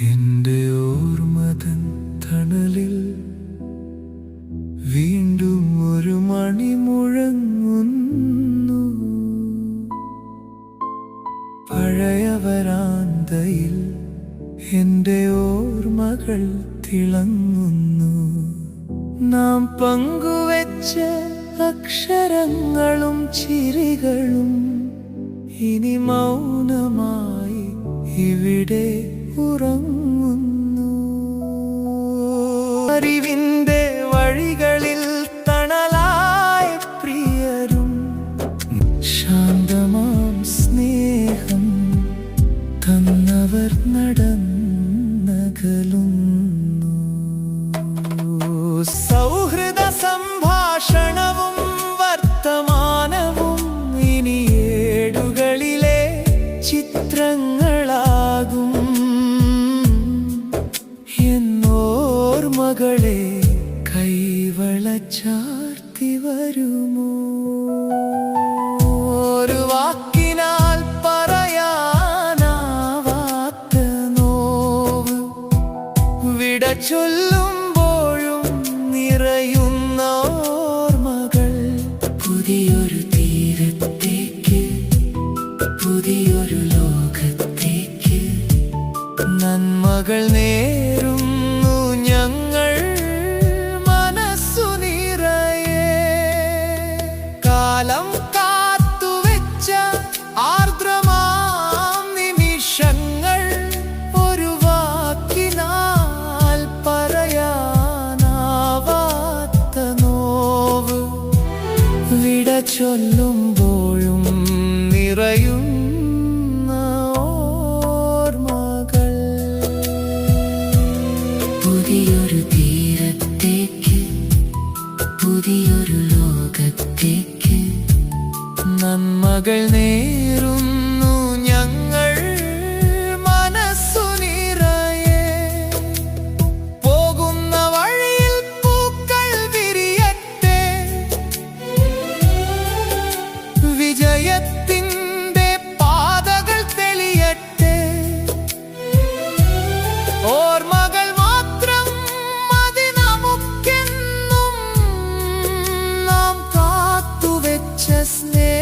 എന്റെ ഓർമ്മതൻ തണലിൽ വീണ്ടും ഒരു മണി മുഴങ്ങുന്നു. പഴയ വരാന്തയിൽ എന്റെ ഓർമ്മകൾ തിളങ്ങുന്നു. നാം പങ്കുവെച്ച അക്ഷരങ്ങളും ചിരികളും ഇനി മൗനമായി ഇവിടെ ഉറങ്ങുന്നു. അറിവിന്റെ വഴികളിൽ തണലായ പ്രിയരും ശാന്തമാം സ്നേഹം തന്നവർ നടന്നകലുന്നു. സൗഹൃദ സംഭാഷണവും വർത്തമാനവും ഇനി ഏടുകളിലെ ചിത്രങ്ങളാകും. എന്നോർമകളെ കൈവളച്ചാർത്തി വരുമോ? ഒരു വാക്കിനാൽ പറയാനാവാത്ത നോവ് വിട ചൊല്ലുമ്പോഴും നിറയുന്ന ഓർമ്മകൾ. പുതിയൊരു തീരത്തേക്ക്, പുതിയൊരു ലോകത്തേക്ക് നന്മകൾ നേരുന്നു ഞങ്ങൾ മനസ്സു നിറയെ. കാലം കാത്തുവെച്ച ആർദ്രമാം നിമിഷങ്ങൾ ഒരു വാക്കിനാൽ പറയാനാവാത്ത നോവ് വിട ചൊല്ലുമ്പോഴും നിറയുന്ന ഓർമ്മകൾ. പുതിയൊരു തീരത്തേക്ക്, പുതിയൊരു ലോകത്തേക്ക് നന്മകൾ നേരുന്നു ഞങ്ങൾ മനസ്സു നിറയെ. പോകുന്ന വഴിയിൽ പൂക്കൾ വിരിയട്ടെ, വിജയത്തിൻ്റെ പാതകൾ തെളിയട്ടെ. ഓർമ്മകൾ മാത്രം മതി നമുക്കെന്നും, നാം കാത്തുവെച്ച സ്നേഹം